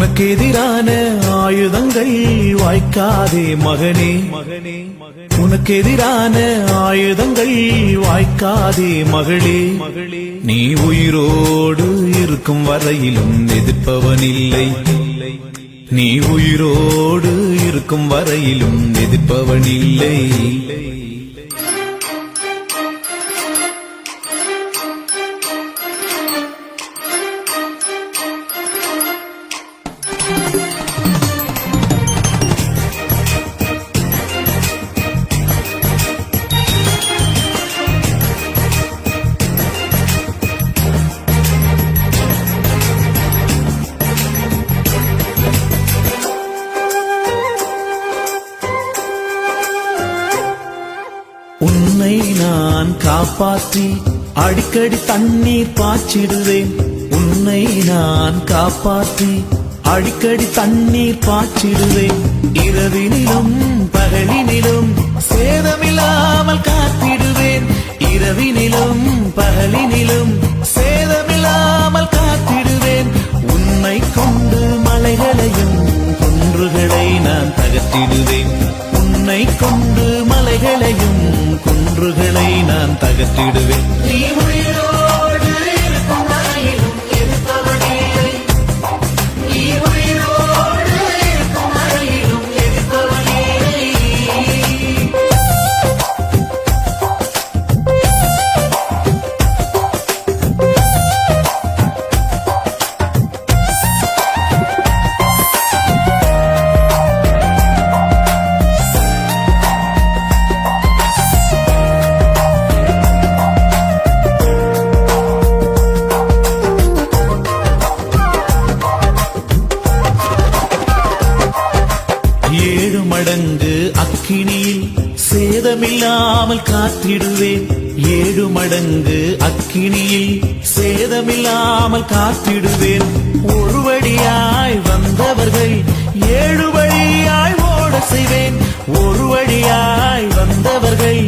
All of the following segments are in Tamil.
உனக்கு எதிரான ஆயுதங்கள் வாய்க்காதே மகனே, மகனே, உனக்கு எதிரான ஆயுதங்கள் வாய்க்காதே மகளே, மகளே. நீ உயிரோடு இருக்கும் வரையிலும் எதிர்ப்பவனில்லை, நீ உயிரோடு இருக்கும் வரையிலும் எதிர்ப்பவனில்லை. உன்னை நான் காப்பாற்றி அடிக்கடி தண்ணீர் பாய்ச்சிடுவேன், உன்னை நான் காப்பாற்றி அடிக்கடி தண்ணீர் பாய்ச்சிடுவேன். இரவினிலும் பகலினிலும் சேதமில்லாமல் காத்திடுவேன், இரவினிலும் பகலினிலும் சேதமில்லாமல் காத்திடுவேன். உன்னை கொண்டு மலைகளையும் குன்றுகளை நான் தகர்த்திடுவேன், உன்னை கொண்டு மலைகளையும் குன்றுகளை நான் தகர்த்திடுவேன். நீ உயிரோடு இருக்கும் வரையிலும் எதிர்ப்பவனில்லை, நீ உயிரோடு இருக்கும் வரையிலும் எதிர்ப்பவனில்லை. மடங்கு அக்கினியில் சேதமில்லாமல் காத்திடுவேன், 7 மடங்கு அக்கினியில் சேதமில்லாமல் காத்திடுவேன். ஒரு வழியாய் வந்தவர்கள் 7 வழியாய் ஓட செய்வேன், ஒரு வழியாய் வந்தவர்கள்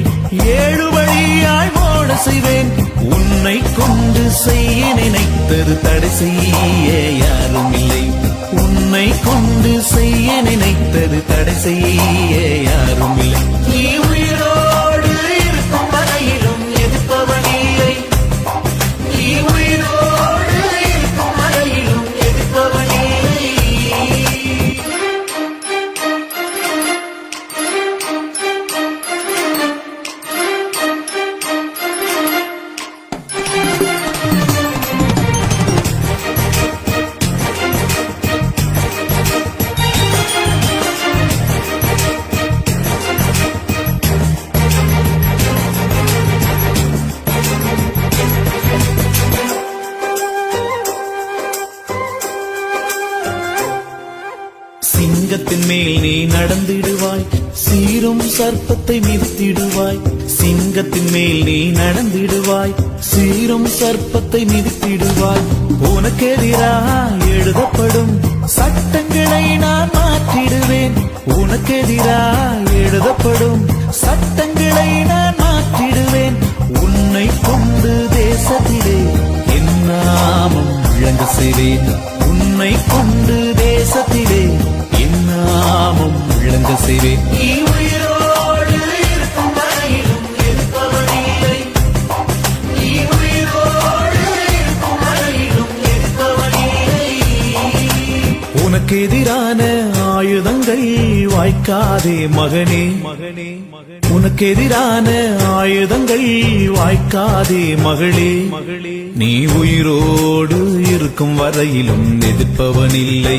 7 வழியாய் ஓட செய்வேன். உன்னை கொண்டு செய்ய நினைத்தது தடை செய்ய யாரும் இல்லை, உன்னை கொண்டு செய்ய நினைத்தது தடை செய்ய யாரும் இல்லை. நீ உயிரோடு இருக்கும் வரையிலும் எதிர்ப்பவனில்லை, நீ உயிரோடு இருக்கும் வரையிலும் எதிர்ப்பவனில்லை. சிங்கத்தின் மேல் நீ நடந்திடுவாய், சீரும் சர்ப்பத்தை மிதித்திடுவாய். சிங்கத்தின் மேல் நீ நடந்திடுவாய், சீரும் சர்ப்பத்தை மிதித்திடுவாய். உனக்கு எதிராக எழுதப்படும் சட்டங்களை நான் மாற்றிடுவேன், உனக்கு எதிராக எழுதப்படும் சட்டங்களை நான் மாற்றிடுவேன். உன்னை கொண்டு தேசத்திலே என் நாமம் விளங்க செய்வேன், உன்னை கொண்டு தேசத்திலே என் நாமம் விளங்க செய்வேன். நீ உயிரோடு இருக்கும் வரையிலும் எதிர்ப்பவனில்லை, நீ உயிரோடு இருக்கும் வரையிலும் எதிர்ப்பவனில்லை. உனக்கு எதிரான ஆயுதங்கள் வாய்க்காதே மகனே, மகனே, உனக்கு எதிரான ஆயுதங்கள் வாய்க்காதே மகளே, மகளே. நீ உயிரோடு இருக்கும் வரையிலும் எதிர்ப்பவனில்லை,